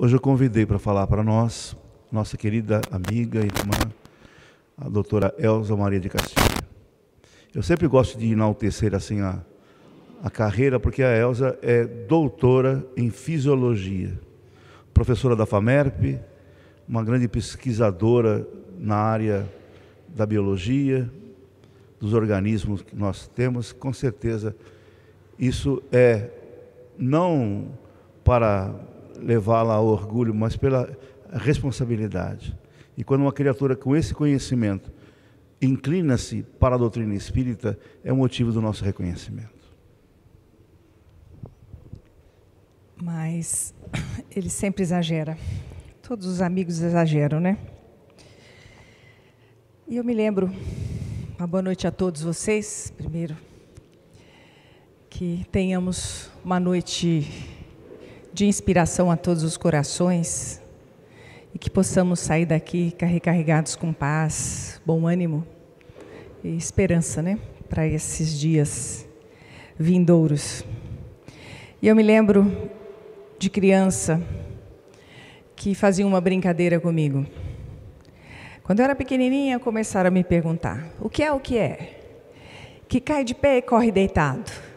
Hoje eu convidei para falar para nós, nossa querida amiga e irmã, a doutora Elza Maria de Castilho. Eu sempre gosto de enaltecer assim a carreira, porque a Elza é doutora em fisiologia, professora da FAMERP, uma grande pesquisadora na área da biologia, dos organismos que nós temos. Com certeza isso é não para levá-la ao orgulho, mas pela responsabilidade. E quando uma criatura com esse conhecimento inclina-se para a doutrina espírita, é um motivo do nosso reconhecimento. Mas ele sempre exagera. Todos os amigos exageram, né? E eu me lembro, uma boa noite a todos vocês, primeiro, que tenhamos uma noite de inspiração a todos os corações e que possamos sair daqui recarregados com paz, bom ânimo e esperança, né? Para esses dias vindouros. E eu me lembro de criança que fazia uma brincadeira comigo. Quando eu era pequenininha, começaram a me perguntar: o que é o que é? Que cai de pé e corre deitado.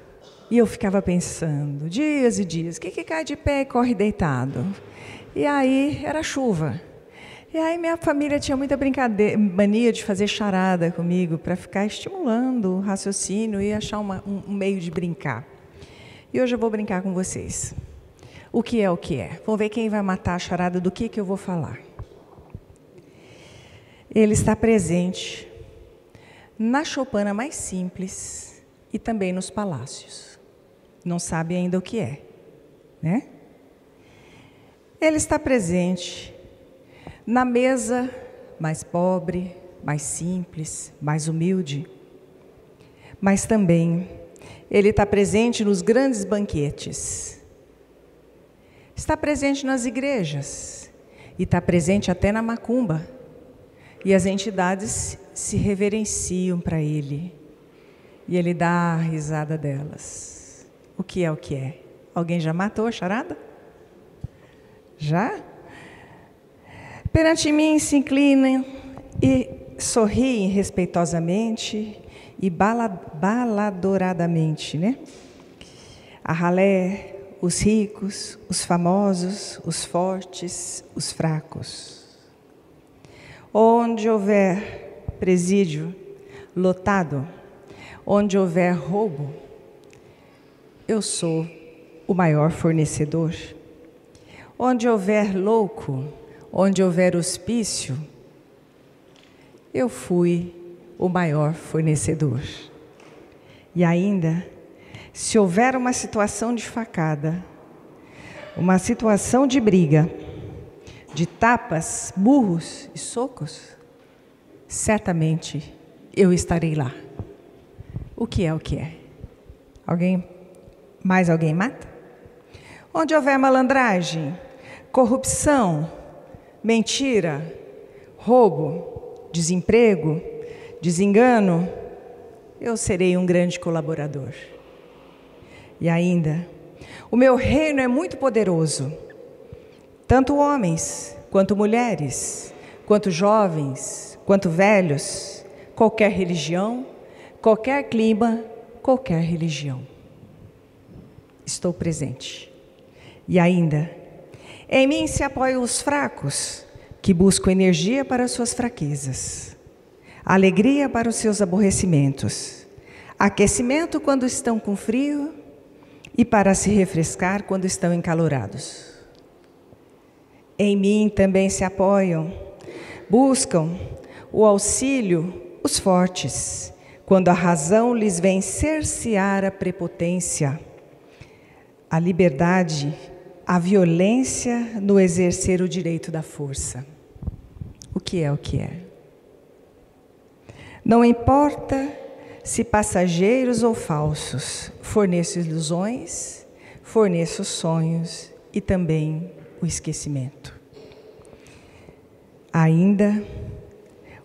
E eu ficava pensando, dias e dias, o que cai de pé e corre deitado? E aí era chuva. E aí minha família tinha muita mania de fazer charada comigo, para ficar estimulando o raciocínio e achar um meio de brincar. E hoje eu vou brincar com vocês. O que é o que é? Vamos ver quem vai matar a charada do que eu vou falar. Ele está presente na choupana mais simples e também nos palácios. Não sabe ainda o que é, né? Ele está presente na mesa mais pobre, mais simples, mais humilde. Mas também ele está presente nos grandes banquetes. Está presente nas igrejas e está presente até na macumba. E as entidades se reverenciam para ele. E ele dá a risada delas. O que é o que é? Alguém já matou a charada? Já? Perante mim se inclinam e sorriem respeitosamente e baladoradamente, né? A ralé, os ricos, os famosos, os fortes, os fracos. Onde houver presídio lotado, onde houver roubo, eu sou o maior fornecedor. Onde houver louco, onde houver hospício, eu fui o maior fornecedor. E ainda, se houver uma situação de facada, uma situação de briga, de tapas, burros e socos, certamente eu estarei lá. O que é o que é? Mais alguém mata? Onde houver malandragem, corrupção, mentira, roubo, desemprego, desengano, eu serei um grande colaborador. E ainda, o meu reino é muito poderoso. Tanto homens, quanto mulheres, quanto jovens, quanto velhos, qualquer religião, qualquer clima, qualquer religião. Estou presente. E ainda, em mim se apoiam os fracos, que buscam energia para suas fraquezas, alegria para os seus aborrecimentos, aquecimento quando estão com frio e para se refrescar quando estão encalorados. Em mim também se apoiam, buscam o auxílio os fortes, quando a razão lhes vem cercear a prepotência, a liberdade, a violência no exercer o direito da força. O que é o que é? Não importa se passageiros ou falsos, forneço ilusões, forneço sonhos e também o esquecimento. Ainda,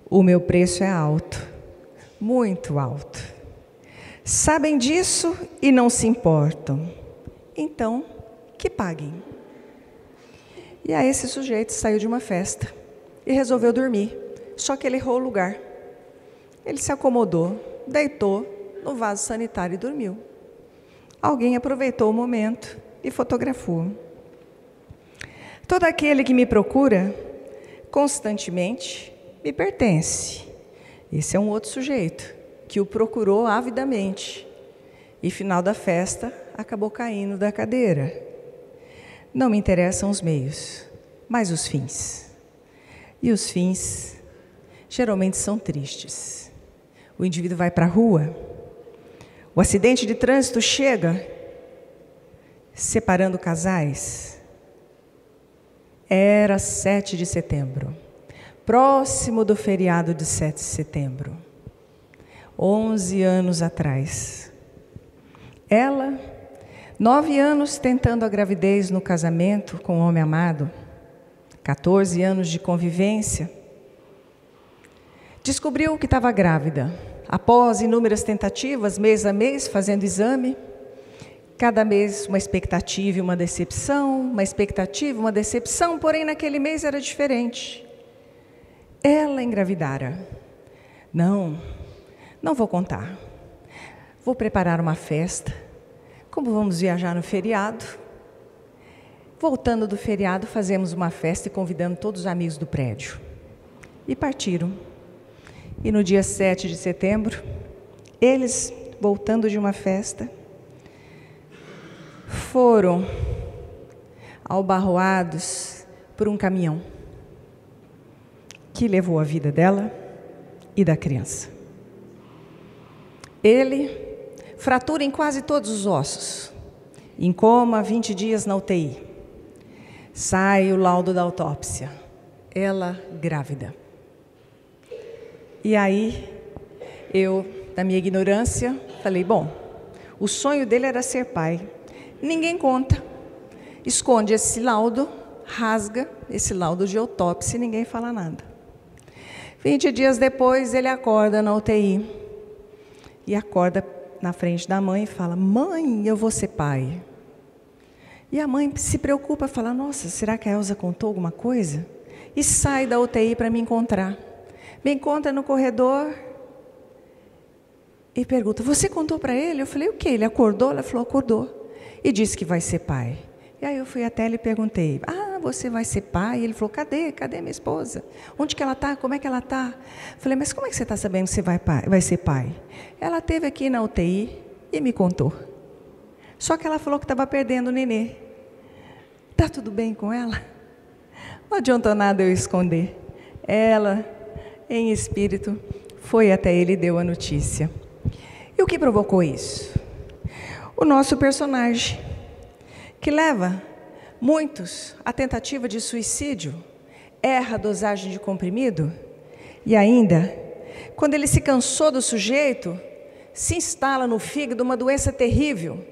o meu preço é alto, muito alto. Sabem disso e não se importam. Então, que paguem. E aí esse sujeito saiu de uma festa e resolveu dormir, só que ele errou o lugar. Ele se acomodou, deitou no vaso sanitário e dormiu. Alguém aproveitou o momento e fotografou. Todo aquele que me procura constantemente me pertence. Esse é um outro sujeito que o procurou avidamente e, final da festa, acabou caindo da cadeira. Não me interessam os meios, mas os fins. E os fins geralmente são tristes. O indivíduo vai para a rua, o acidente de trânsito chega, separando casais. Era 7 de setembro, próximo do feriado de 7 de setembro, 11 anos atrás. Ela, 9 anos tentando a gravidez no casamento com o homem amado, 14 anos de convivência, descobriu que estava grávida. Após inúmeras tentativas, mês a mês, fazendo exame, cada mês uma expectativa e uma decepção, uma expectativa, uma decepção, porém naquele mês era diferente. Ela engravidara. Não vou contar. Vou preparar uma festa. Como vamos viajar no feriado? Voltando do feriado, fazemos uma festa e convidando todos os amigos do prédio. E partiram. E no dia 7 de setembro, eles, voltando de uma festa, foram abarroados por um caminhão que levou a vida dela e da criança. Ele, fratura em quase todos os ossos, em coma, 20 dias na UTI. Sai o laudo da autópsia, ela grávida. E aí, eu, na minha ignorância, falei, bom, o sonho dele era ser pai. Ninguém conta. Esconde esse laudo, rasga esse laudo de autópsia e ninguém fala nada. 20 dias depois, ele acorda na UTI. E acorda na frente da mãe e fala, mãe, eu vou ser pai. E a mãe se preocupa, fala, nossa, será que a Elza contou alguma coisa? E sai da UTI para me encontrar. Me encontra no corredor e pergunta, você contou para ele? Eu falei, o quê? Ele acordou? Ela falou, acordou. E disse que vai ser pai. E aí eu fui até ele e perguntei, você vai ser pai? Ele falou, cadê minha esposa? Onde que ela está? Como é que ela está? Falei, mas como é que você está sabendo que você vai ser pai? Ela esteve aqui na UTI e me contou. Só que ela falou que estava perdendo o nenê. Está tudo bem com ela? Não adiantou nada eu esconder. Ela, em espírito, foi até ele e deu a notícia. E o que provocou isso? O nosso personagem, que leva muitos à tentativa de suicídio, erra a dosagem de comprimido e ainda, quando ele se cansou do sujeito, se instala no fígado uma doença terrível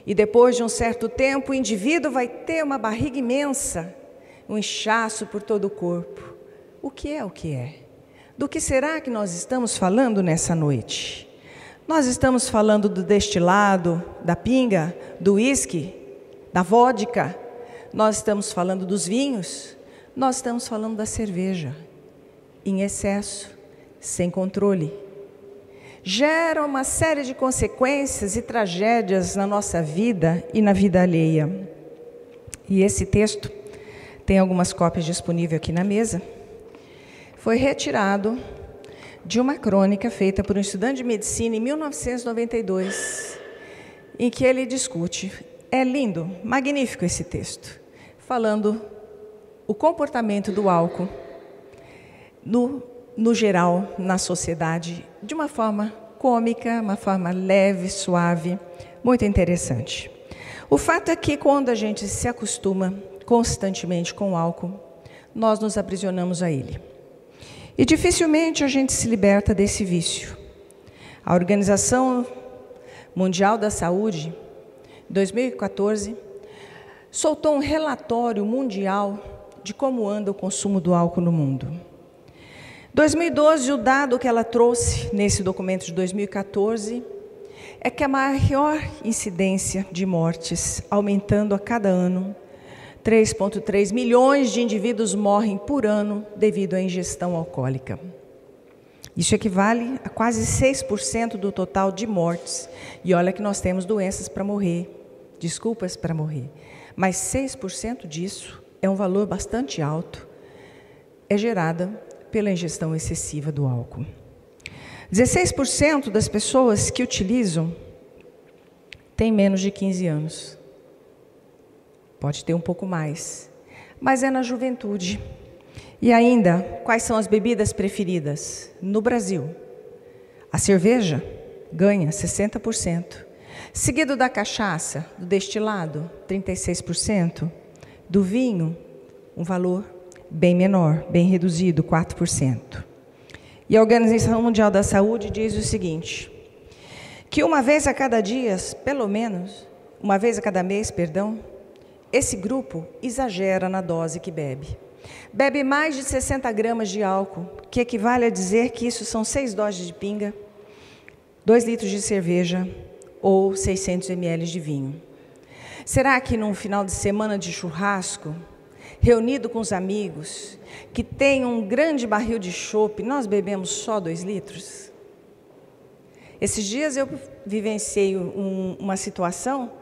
e depois de um certo tempo o indivíduo vai ter uma barriga imensa, um inchaço por todo o corpo. O que é o que é? Do que será que nós estamos falando nessa noite? Nós estamos falando do destilado, da pinga, do uísque, da vodka. Nós estamos falando dos vinhos. Nós estamos falando da cerveja. Em excesso, sem controle. Gera uma série de consequências e tragédias na nossa vida e na vida alheia. E esse texto, tem algumas cópias disponíveis aqui na mesa, foi retirado de uma crônica feita por um estudante de medicina em 1992, em que ele discute, é lindo, magnífico esse texto, falando o comportamento do álcool no geral, na sociedade, de uma forma cômica, uma forma leve, suave, muito interessante. O fato é que quando a gente se acostuma constantemente com o álcool, nós nos aprisionamos a ele. E dificilmente a gente se liberta desse vício. A Organização Mundial da Saúde, em 2014, soltou um relatório mundial de como anda o consumo do álcool no mundo. 2012, o dado que ela trouxe nesse documento de 2014 é que a maior incidência de mortes, aumentando a cada ano, 3,3 milhões de indivíduos morrem por ano devido à ingestão alcoólica. Isso equivale a quase 6% do total de mortes. E olha que nós temos doenças para morrer, desculpas para morrer. Mas 6% disso é um valor bastante alto, é gerada pela ingestão excessiva do álcool. 16% das pessoas que utilizam têm menos de 15 anos. Pode ter um pouco mais, mas é na juventude. E ainda, quais são as bebidas preferidas? No Brasil, a cerveja ganha 60%, seguido da cachaça, do destilado, 36%, do vinho, um valor bem menor, bem reduzido, 4%. E a Organização Mundial da Saúde diz o seguinte, que uma vez a cada dia, pelo menos, uma vez a cada mês, esse grupo exagera na dose que bebe. Bebe mais de 60 gramas de álcool, que equivale a dizer que isso são 6 doses de pinga, 2 litros de cerveja ou 600 ml de vinho. Será que num final de semana de churrasco, reunido com os amigos, que tem um grande barril de chopp, nós bebemos só 2 litros? Esses dias eu vivenciei uma situação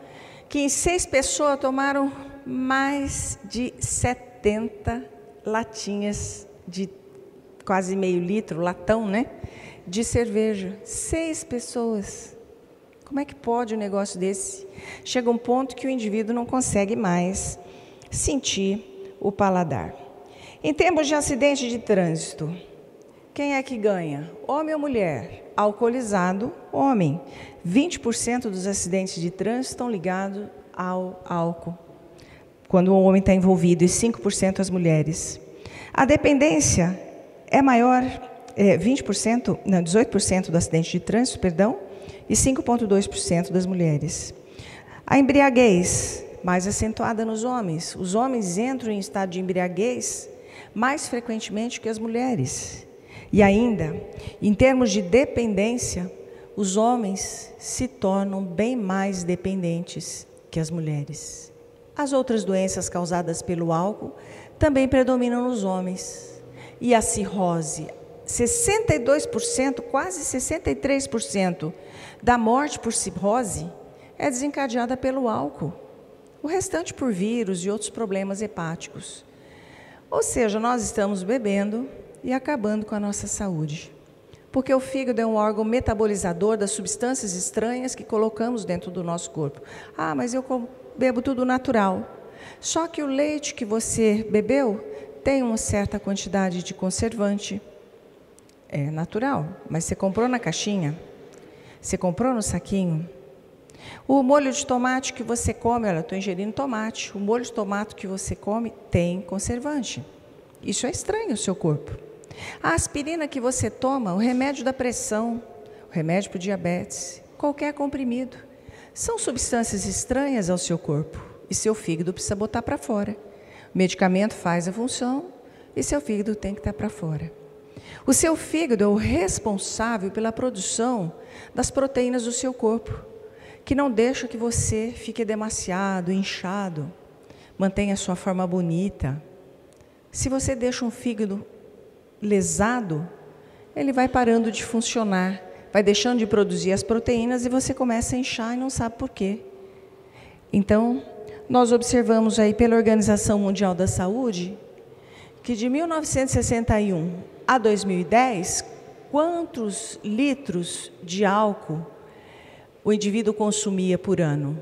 que em 6 pessoas tomaram mais de 70 latinhas de quase meio litro, latão, né? De cerveja. 6 pessoas. Como é que pode um negócio desse? Chega um ponto que o indivíduo não consegue mais sentir o paladar. Em termos de acidente de trânsito, quem é que ganha? Homem ou mulher? Alcoolizado, homem. 20% dos acidentes de trânsito estão ligados ao álcool, quando o homem está envolvido, e 5% as mulheres. A dependência é maior, 18% do acidente de trânsito, e 5,2% das mulheres. A embriaguez, mais acentuada nos homens. Os homens entram em estado de embriaguez mais frequentemente que as mulheres. E ainda, em termos de dependência, os homens se tornam bem mais dependentes que as mulheres. As outras doenças causadas pelo álcool também predominam nos homens. E a cirrose, 62%, quase 63% da morte por cirrose é desencadeada pelo álcool. O restante por vírus e outros problemas hepáticos. Ou seja, nós estamos bebendo e acabando com a nossa saúde. Porque o fígado é um órgão metabolizador das substâncias estranhas que colocamos dentro do nosso corpo. Ah, mas eu bebo tudo natural. Só que o leite que você bebeu tem uma certa quantidade de conservante. É natural, mas você comprou na caixinha, você comprou no saquinho. O molho de tomate que você come, olha, estou ingerindo tomate. O molho de tomate que você come tem conservante. Isso é estranho ao seu corpo. A aspirina que você toma, o remédio da pressão, o remédio para o diabetes, qualquer comprimido, são substâncias estranhas ao seu corpo e seu fígado precisa botar para fora. O medicamento faz a função e seu fígado tem que estar para fora. O seu fígado é o responsável pela produção das proteínas do seu corpo, que não deixa que você fique demasiado inchado, mantenha a sua forma bonita. Se você deixa um fígado lesado, ele vai parando de funcionar, vai deixando de produzir as proteínas e você começa a inchar e não sabe por quê. Então, nós observamos aí pela Organização Mundial da Saúde que de 1961 a 2010, quantos litros de álcool o indivíduo consumia por ano?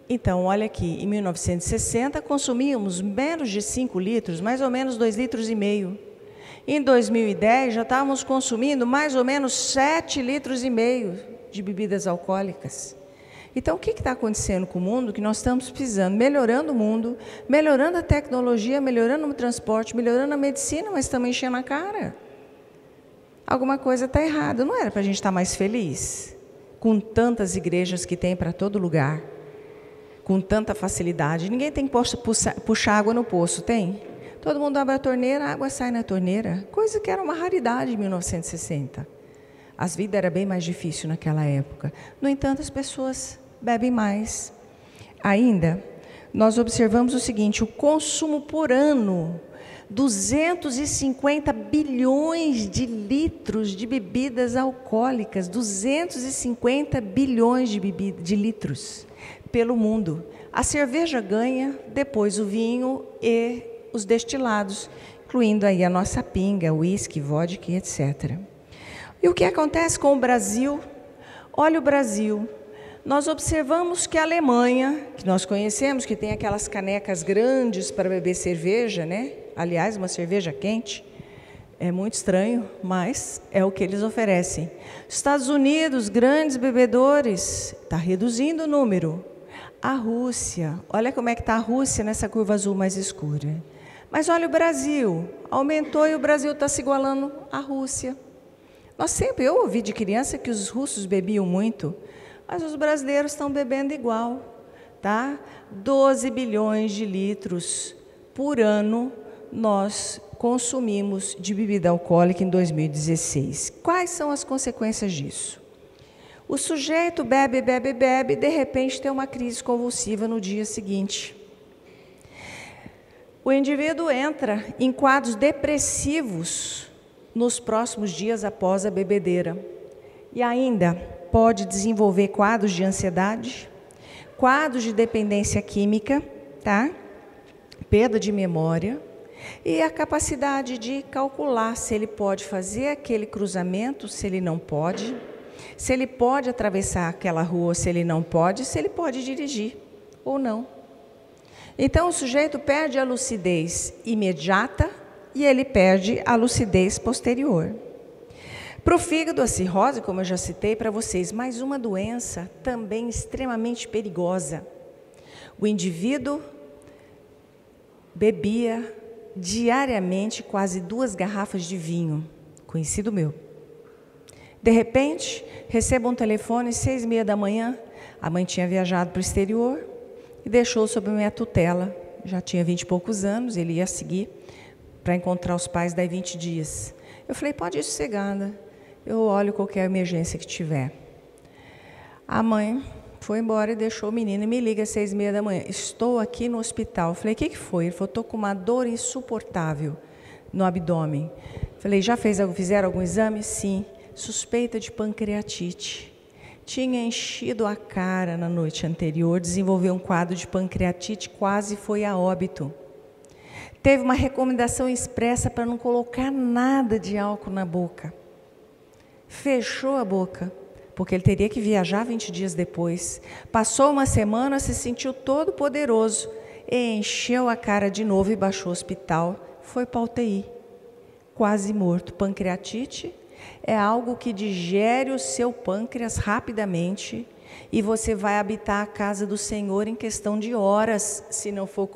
Então, olha aqui, em 1960 consumíamos menos de 5 litros, mais ou menos 2,5 litros. Em 2010 já estávamos consumindo mais ou menos 7,5 litros de bebidas alcoólicas. Então, o que está acontecendo com o mundo? Que nós estamos precisando, melhorando o mundo, melhorando a tecnologia, melhorando o transporte, melhorando a medicina, mas estamos enchendo a cara. Alguma coisa está errada. Não era para a gente estar mais feliz? Com tantas igrejas que tem para todo lugar, com tanta facilidade. Ninguém tem que puxar água no poço, tem? Todo mundo abre a torneira, a água sai na torneira. Coisa que era uma raridade em 1960. As vidas eram bem mais difíceis naquela época. No entanto, as pessoas bebem mais. Ainda, nós observamos o seguinte: o consumo por ano, 250 bilhões de litros de bebidas alcoólicas, 250 bilhões de litros pelo mundo. A cerveja ganha, depois o vinho e os destilados, incluindo aí a nossa pinga, uísque, vodka, etc. E o que acontece com o Brasil? Olha o Brasil. Nós observamos que a Alemanha, que nós conhecemos, que tem aquelas canecas grandes para beber cerveja, né? Aliás, uma cerveja quente, é muito estranho, mas é o que eles oferecem. Estados Unidos, grandes bebedores, está reduzindo o número. A Rússia, olha como é que está a Rússia nessa curva azul mais escura. Mas olha o Brasil, aumentou e o Brasil está se igualando à Rússia. Eu ouvi de criança que os russos bebiam muito, mas os brasileiros estão bebendo igual, tá? 12 bilhões de litros por ano nós consumimos de bebida alcoólica em 2016. Quais são as consequências disso? O sujeito bebe, bebe, bebe, de repente tem uma crise convulsiva no dia seguinte. O indivíduo entra em quadros depressivos nos próximos dias após a bebedeira. E ainda pode desenvolver quadros de ansiedade, quadros de dependência química, tá? Perda de memória e a capacidade de calcular se ele pode fazer aquele cruzamento, se ele não pode, se ele pode atravessar aquela rua, se ele não pode, se ele pode dirigir ou não. Então, o sujeito perde a lucidez imediata e ele perde a lucidez posterior. Para o fígado, a cirrose, como eu já citei para vocês, mais uma doença também extremamente perigosa. O indivíduo bebia diariamente quase 2 garrafas de vinho, conhecido meu. De repente, recebo um telefone, 6h30 da manhã, a mãe tinha viajado para o exterior e deixou sob minha tutela. Já tinha 20 e poucos anos, ele ia seguir para encontrar os pais daí 20 dias. Eu falei, pode ir sossegada, eu olho qualquer emergência que tiver. A mãe foi embora e deixou o menino e me liga às 6h30 da manhã. Estou aqui no hospital. Eu falei, o que foi? Ele falou, estou com uma dor insuportável no abdômen. Eu falei, fizeram algum exame? Sim. Suspeita de pancreatite. Tinha enchido a cara na noite anterior, desenvolveu um quadro de pancreatite, quase foi a óbito. Teve uma recomendação expressa para não colocar nada de álcool na boca. Fechou a boca, porque ele teria que viajar 20 dias depois. Passou uma semana, se sentiu todo poderoso, encheu a cara de novo e baixou ao hospital. Foi para a UTI, quase morto. Pancreatite é algo que digere o seu pâncreas rapidamente e você vai habitar a casa do Senhor em questão de horas, se não for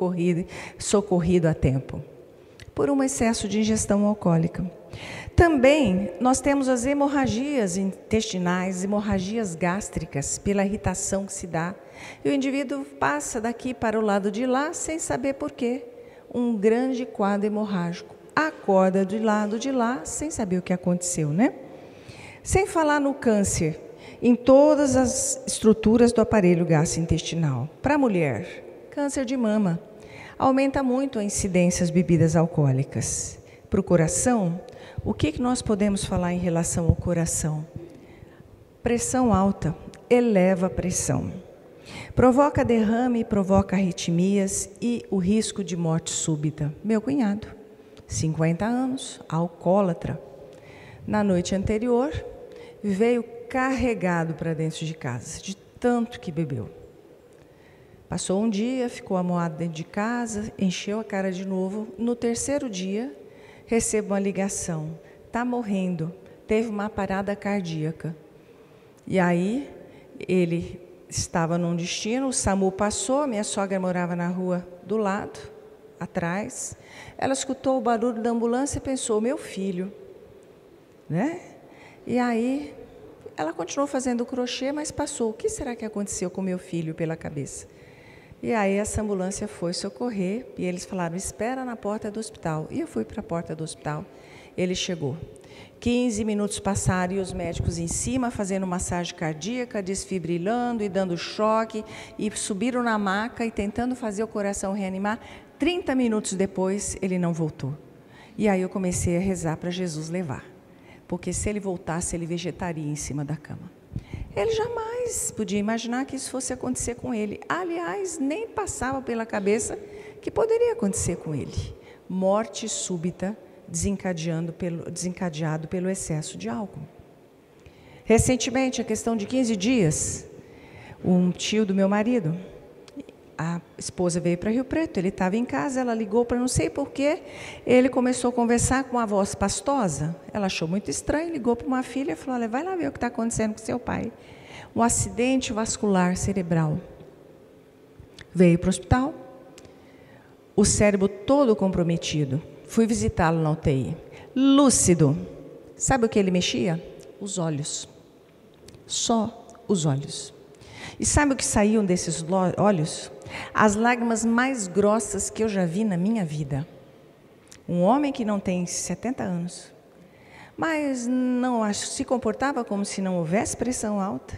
socorrido a tempo, por um excesso de ingestão alcoólica. Também nós temos as hemorragias intestinais, hemorragias gástricas, pela irritação que se dá. E o indivíduo passa daqui para o lado de lá sem saber por quê. Um grande quadro hemorrágico. Acorda do lado de lá sem saber o que aconteceu, né? Sem falar no câncer, em todas as estruturas do aparelho gastrointestinal. Para a mulher, câncer de mama. Aumenta muito a incidência das bebidas alcoólicas. Para o coração, o que nós podemos falar em relação ao coração? Pressão alta, eleva a pressão. Provoca derrame, provoca arritmias e o risco de morte súbita. Meu cunhado, 50 anos, alcoólatra. Na noite anterior, veio carregado para dentro de casa, de tanto que bebeu. Passou um dia, ficou amoado dentro de casa, encheu a cara de novo. No terceiro dia, recebo uma ligação. Está morrendo, teve uma parada cardíaca. E aí, ele estava num destino, o SAMU passou, minha sogra morava na rua do lado, atrás. Ela escutou o barulho da ambulância e pensou, meu filho, né? E aí, ela continuou fazendo crochê, mas passou. O que será que aconteceu com meu filho pela cabeça? E aí essa ambulância foi socorrer e eles falaram, espera na porta do hospital. E eu fui para a porta do hospital. Ele chegou. 15 minutos passaram e os médicos em cima, fazendo massagem cardíaca, desfibrilando e dando choque, e subiram na maca e tentando fazer o coração reanimar. 30 minutos depois, ele não voltou. E aí eu comecei a rezar para Jesus levar, porque se ele voltasse, ele vegetaria em cima da cama. Ele jamais podia imaginar que isso fosse acontecer com ele. Aliás, nem passava pela cabeça que poderia acontecer com ele. Morte súbita, desencadeado pelo excesso de álcool. Recentemente, a questão de 15 dias, um tio do meu marido, a esposa veio para Rio Preto, ele estava em casa, ela ligou para não sei porquê, ele começou a conversar com a voz pastosa, ela achou muito estranho, ligou para uma filha e falou, olha, vai lá ver o que está acontecendo com seu pai. Um acidente vascular cerebral. Veio para o hospital, o cérebro todo comprometido. Fui visitá-lo na UTI. Lúcido. Sabe o que ele mexia? Os olhos. Só os olhos. E sabe o que saíam desses olhos? As lágrimas mais grossas que eu já vi na minha vida. Um homem que não tem 70 anos, mas não se comportava como se não houvesse pressão alta,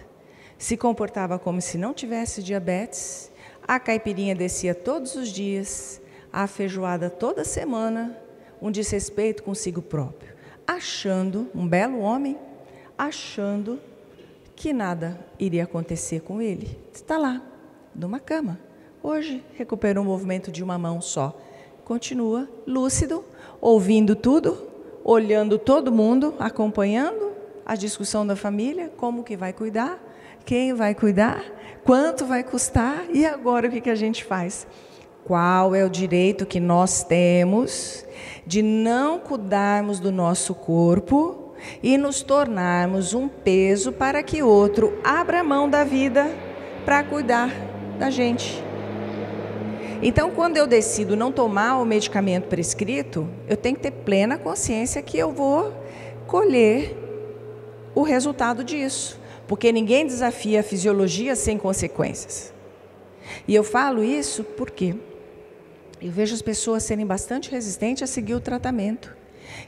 se comportava como se não tivesse diabetes, a caipirinha descia todos os dias, a feijoada toda semana, um desrespeito consigo próprio, achando, um belo homem, achando que nada iria acontecer com ele. Está lá, numa cama. Hoje, recuperou o movimento de uma mão só. Continua lúcido, ouvindo tudo, olhando todo mundo, acompanhando a discussão da família, como que vai cuidar, quem vai cuidar, quanto vai custar, e agora o que a gente faz? Qual é o direito que nós temos de não cuidarmos do nosso corpo e nos tornarmos um peso para que outro abra mão da vida para cuidar da gente? Então, quando eu decido não tomar o medicamento prescrito, eu tenho que ter plena consciência que eu vou colher o resultado disso, porque ninguém desafia a fisiologia sem consequências. E eu falo isso porque eu vejo as pessoas serem bastante resistentes a seguir o tratamento.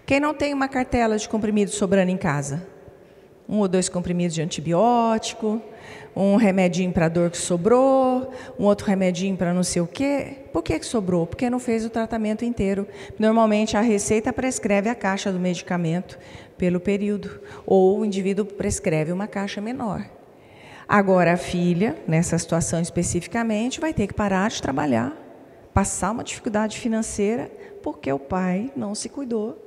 Quem não tem uma cartela de comprimidos sobrando em casa? 1 ou 2 comprimidos de antibiótico, um remedinho para dor que sobrou, um outro remedinho para não sei o quê. Por que sobrou? Porque não fez o tratamento inteiro. Normalmente a receita prescreve a caixa do medicamento pelo período, ou o indivíduo prescreve uma caixa menor. Agora a filha, nessa situação especificamente, vai ter que parar de trabalhar, passar uma dificuldade financeira, porque o pai não se cuidou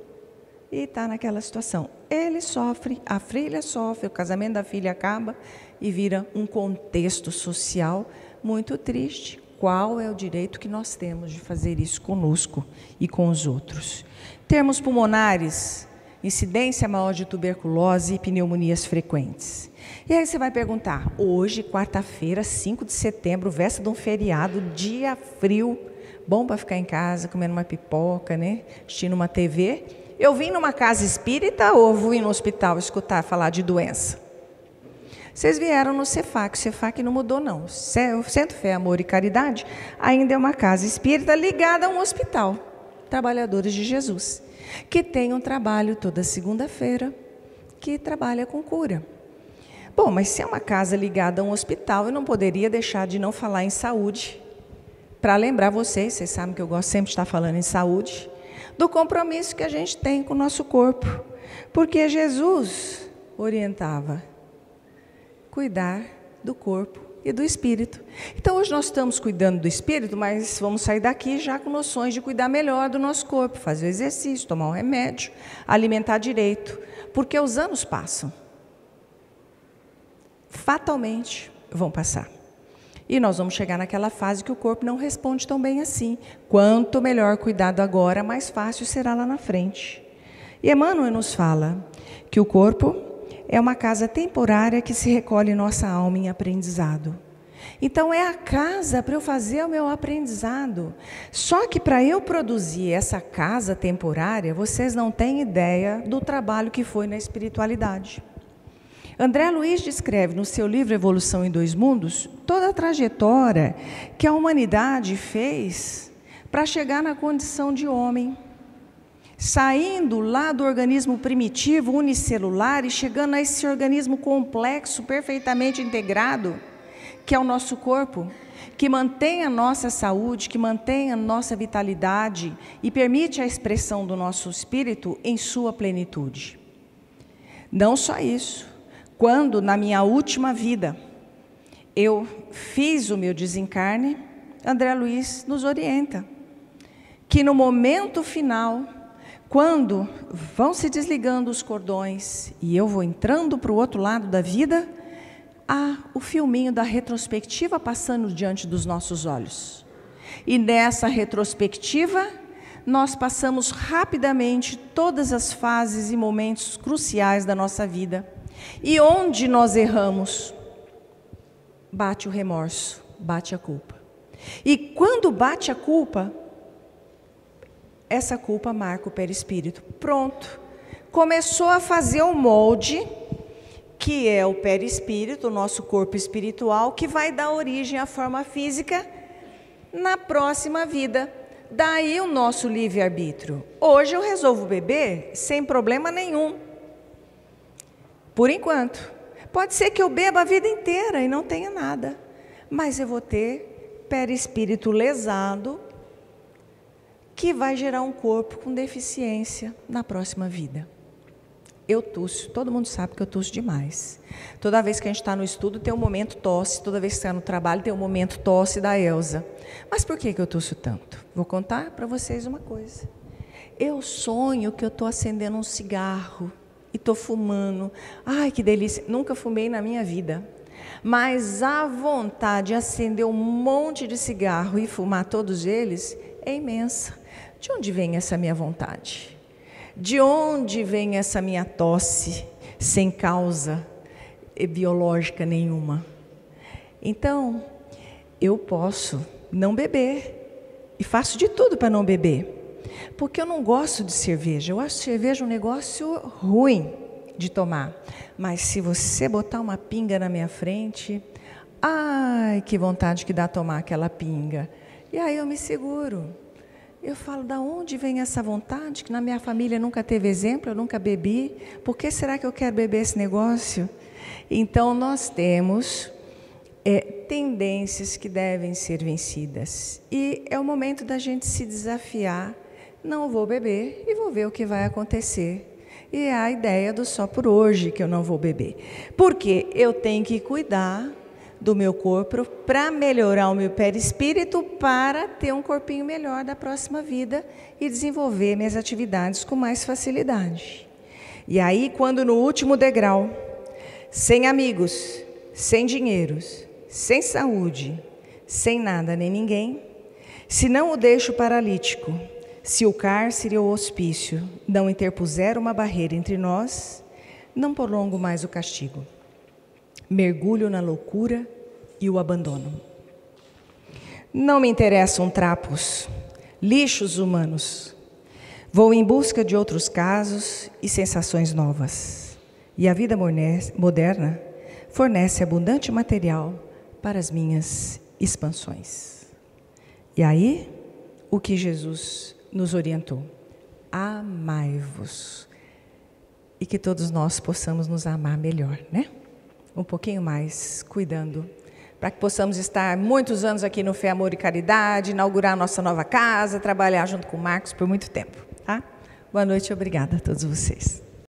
e está naquela situação. Ele sofre, a filha sofre, o casamento da filha acaba e vira um contexto social muito triste. Qual é o direito que nós temos de fazer isso conosco e com os outros? Termos pulmonares, incidência maior de tuberculose e pneumonias frequentes. E aí você vai perguntar, hoje, quarta-feira, 5 de setembro, véspera de um feriado, dia frio, bom para ficar em casa, comendo uma pipoca, né? Assistindo uma TV. Eu vim numa casa espírita ou vim no hospital escutar falar de doença? Vocês vieram no Cefac, o Cefac não mudou não. O Centro Fé, Amor e Caridade ainda é uma casa espírita ligada a um hospital. Trabalhadores de Jesus, que tem um trabalho toda segunda-feira, que trabalha com cura. Bom, mas se é uma casa ligada a um hospital, eu não poderia deixar de não falar em saúde, para lembrar vocês sabem que eu gosto sempre de estar falando em saúde, do compromisso que a gente tem com o nosso corpo, porque Jesus orientava cuidar do corpo e do espírito. Então hoje nós estamos cuidando do espírito, mas vamos sair daqui já com noções de cuidar melhor do nosso corpo, fazer o exercício, tomar um remédio, alimentar direito, porque os anos passam. Fatalmente vão passar. E nós vamos chegar naquela fase que o corpo não responde tão bem assim. Quanto melhor cuidado agora, mais fácil será lá na frente. E Emmanuel nos fala que o corpo é uma casa temporária que se recolhe nossa alma em aprendizado. Então é a casa para eu fazer o meu aprendizado. Só que para eu produzir essa casa temporária, vocês não têm ideia do trabalho que foi na espiritualidade. André Luiz descreve no seu livro Evolução em Dois Mundos toda a trajetória que a humanidade fez para chegar na condição de homem. saindo lá do organismo primitivo, unicelular, e chegando a esse organismo complexo, perfeitamente integrado, que é o nosso corpo, que mantém a nossa saúde, que mantém a nossa vitalidade e permite a expressão do nosso espírito em sua plenitude. Não só isso, quando na minha última vida eu fiz o meu desencarne, André Luiz nos orienta que no momento final, quando vão se desligando os cordões e eu vou entrando para o outro lado da vida, há o filminho da retrospectiva passando diante dos nossos olhos. E nessa retrospectiva, nós passamos rapidamente todas as fases e momentos cruciais da nossa vida. E onde nós erramos, bate o remorso, bate a culpa. E quando bate a culpa, essa culpa marca o perispírito. Pronto. Começou a fazer o molde, que é o perispírito, o nosso corpo espiritual, que vai dar origem à forma física na próxima vida. Daí o nosso livre-arbítrio. Hoje eu resolvo beber sem problema nenhum. Por enquanto. Pode ser que eu beba a vida inteira e não tenha nada. Mas eu vou ter perispírito lesado, que vai gerar um corpo com deficiência na próxima vida. Eu tusso, todo mundo sabe que eu tusso demais. Toda vez que a gente está no estudo tem um momento tosse, toda vez que está no trabalho tem um momento tosse da Elza. Mas por que eu tusso tanto? Vou contar para vocês uma coisa. Eu sonho que eu estou acendendo um cigarro e estou fumando. Ai, que delícia! Nunca fumei na minha vida. Mas a vontade de acender um monte de cigarro e fumar todos eles é imensa. De onde vem essa minha vontade? De onde vem essa minha tosse sem causa biológica nenhuma? Então, eu posso não beber e faço de tudo para não beber, porque eu não gosto de cerveja. Eu acho cerveja um negócio ruim de tomar. Mas se você botar uma pinga na minha frente, ai, que vontade que dá tomar aquela pinga. E aí eu me seguro. Eu falo, da onde vem essa vontade? Que na minha família nunca teve exemplo, eu nunca bebi. Por que será que eu quero beber esse negócio? Então, nós temos tendências que devem ser vencidas. E é o momento da gente se desafiar. Não vou beber e vou ver o que vai acontecer. E é a ideia do só por hoje que eu não vou beber. Porque eu tenho que cuidar do meu corpo para melhorar o meu perispírito, para ter um corpinho melhor da próxima vida e desenvolver minhas atividades com mais facilidade. E aí, quando no último degrau, sem amigos, sem dinheiros, sem saúde, sem nada nem ninguém, se não o deixo paralítico, se o cárcere ou o hospício não interpuser uma barreira entre nós, não prolongo mais o castigo. Mergulho na loucura e o abandono. Não me interessam trapos, lixos humanos. Vou em busca de outros casos e sensações novas. E a vida moderna fornece abundante material para as minhas expansões. E aí, o que Jesus nos orientou: amai-vos. E que todos nós possamos nos amar melhor, né? Um pouquinho mais, cuidando, para que possamos estar muitos anos aqui no Fé, Amor e Caridade, inaugurar nossa nova casa, trabalhar junto com o Marcos por muito tempo, tá? Boa noite e obrigada a todos vocês.